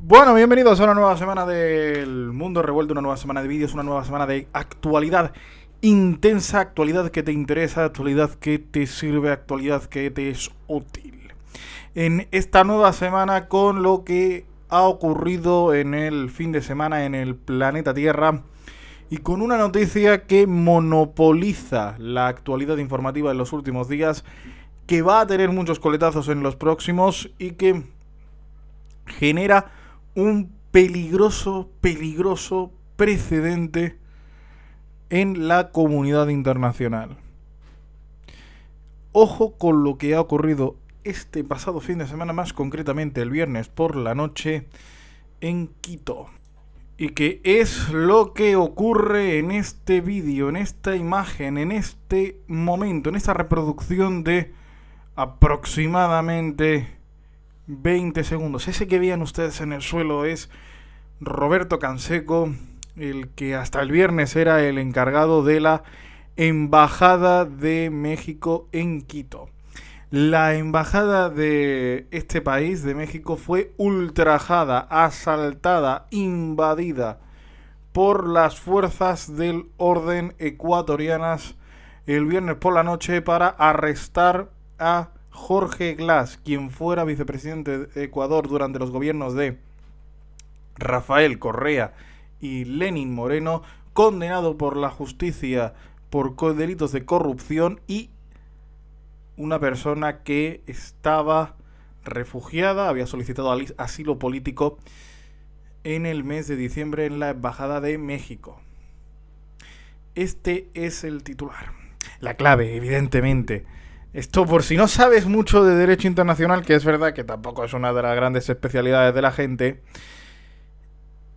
Bueno, bienvenidos a una nueva semana del Mundo Revuelto, una nueva semana de vídeos, una nueva semana de actualidad intensa, actualidad que te interesa, actualidad que te sirve, actualidad que te es útil. En esta nueva semana con lo que ha ocurrido en el fin de semana en el planeta Tierra y con una noticia que monopoliza la actualidad informativa en los últimos días, que va a tener muchos coletazos en los próximos y que genera un peligroso precedente en la comunidad internacional. Ojo con lo que ha ocurrido este pasado fin de semana, más concretamente el viernes por la noche en Quito. Y que es lo que ocurre en este vídeo, en esta imagen, en este momento, en esta reproducción de aproximadamente 20 segundos. Ese que veían ustedes en el suelo es Roberto Canseco, el que hasta el viernes era el encargado de la Embajada de México en Quito. La embajada de este país, de México, fue ultrajada, asaltada, invadida por las fuerzas del orden ecuatorianas el viernes por la noche para arrestar a Jorge Glass, quien fuera vicepresidente de Ecuador durante los gobiernos de Rafael Correa y Lenín Moreno, condenado por la justicia por delitos de corrupción, y una persona que estaba refugiada, había solicitado asilo político en el mes de diciembre en la Embajada de México. Este es el titular. La clave, evidentemente. Esto, por si no sabes mucho de derecho internacional, que es verdad que tampoco es una de las grandes especialidades de la gente,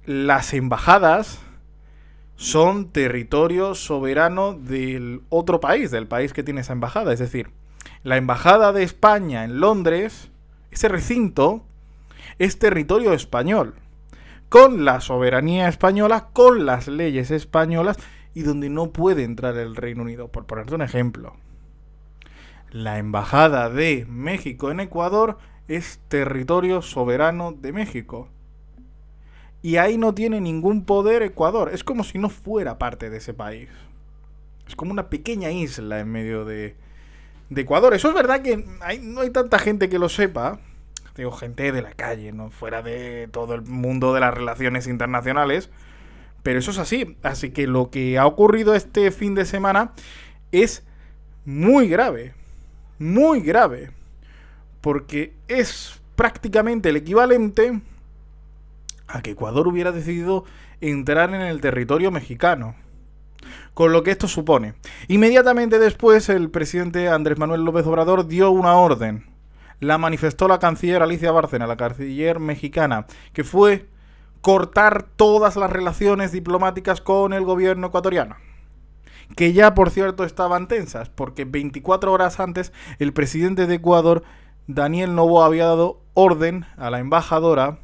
las embajadas son territorio soberano del otro país, del país que tiene esa embajada. Es decir, la embajada de España en Londres, ese recinto, es territorio español, con la soberanía española, con las leyes españolas, y donde no puede entrar el Reino Unido, por ponerte un ejemplo. La embajada de México en Ecuador es territorio soberano de México. Y ahí no tiene ningún poder Ecuador. Es como si no fuera parte de ese país. Es como una pequeña isla en medio de Ecuador. Eso es verdad que no hay tanta gente que lo sepa. Digo, gente de la calle, no fuera de todo el mundo de las relaciones internacionales. Pero eso es así. Así que lo que ha ocurrido este fin de semana es muy grave. Muy grave, porque es prácticamente el equivalente a que Ecuador hubiera decidido entrar en el territorio mexicano, con lo que esto supone. Inmediatamente después, el presidente Andrés Manuel López Obrador dio una orden, la manifestó la canciller Alicia Bárcena, la canciller mexicana, que fue cortar todas las relaciones diplomáticas con el gobierno ecuatoriano, que ya, por cierto, estaban tensas, porque 24 horas antes el presidente de Ecuador, Daniel Noboa, había dado orden a la embajadora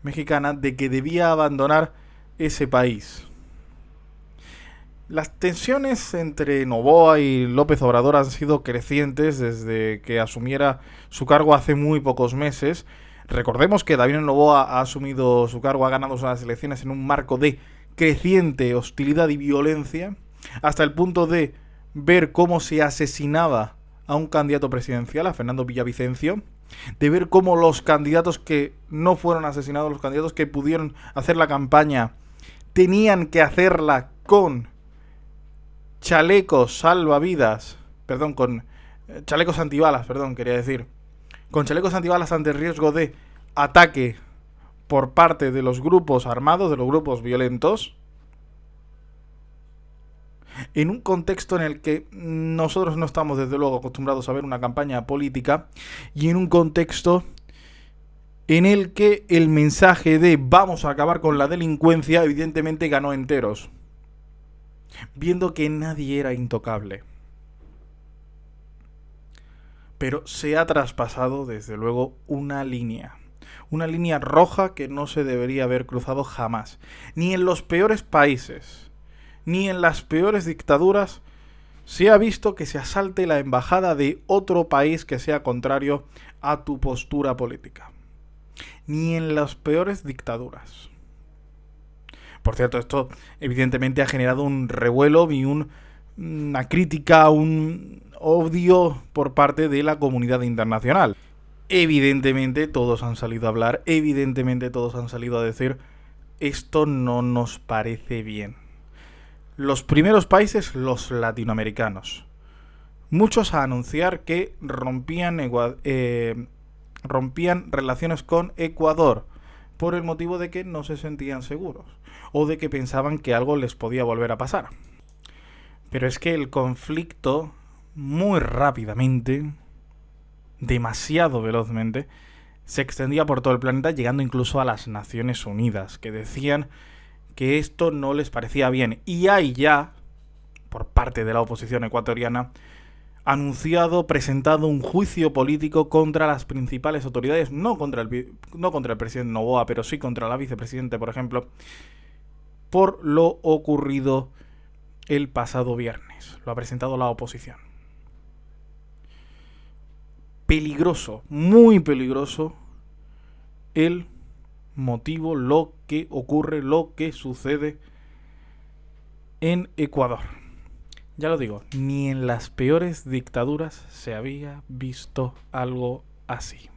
mexicana de que debía abandonar ese país. Las tensiones entre Noboa y López Obrador han sido crecientes desde que asumiera su cargo hace muy pocos meses. Recordemos que Daniel Noboa ha asumido su cargo, ha ganado las elecciones en un marco de creciente hostilidad y violencia, hasta el punto de ver cómo se asesinaba a un candidato presidencial, a Fernando Villavicencio, de ver cómo los candidatos que no fueron asesinados, los candidatos que pudieron hacer la campaña, tenían que hacerla con chalecos salvavidas, con chalecos antibalas, quería decir, con chalecos antibalas ante riesgo de ataque por parte de los grupos armados, de los grupos violentos, en un contexto en el que nosotros no estamos, desde luego, acostumbrados a ver una campaña política, y en un contexto en el que el mensaje de vamos a acabar con la delincuencia evidentemente ganó enteros, viendo que nadie era intocable. Pero se ha traspasado, desde luego, una línea roja que no se debería haber cruzado jamás, ni en los peores países, ni en las peores dictaduras se ha visto que se asalte la embajada de otro país que sea contrario a tu postura política. Ni en las peores dictaduras. Por cierto, esto evidentemente ha generado un revuelo y una crítica, un odio por parte de la comunidad internacional. Evidentemente todos han salido a hablar, evidentemente todos han salido a decir esto no nos parece bien. Los primeros países, los latinoamericanos. Muchos a anunciar que rompían relaciones con Ecuador por el motivo de que no se sentían seguros o de que pensaban que algo les podía volver a pasar. Pero es que el conflicto muy rápidamente, demasiado velozmente, se extendía por todo el planeta, llegando incluso a las Naciones Unidas, que decían que esto no les parecía bien. Y hay ya, por parte de la oposición ecuatoriana, anunciado, presentado un juicio político contra las principales autoridades, no contra el presidente Noboa, pero sí contra la vicepresidenta, por ejemplo, por lo ocurrido el pasado viernes. Lo ha presentado la oposición. Peligroso, muy peligroso el motivo, lo que ocurre, lo que sucede en Ecuador. Ya lo digo, ni en las peores dictaduras se había visto algo así.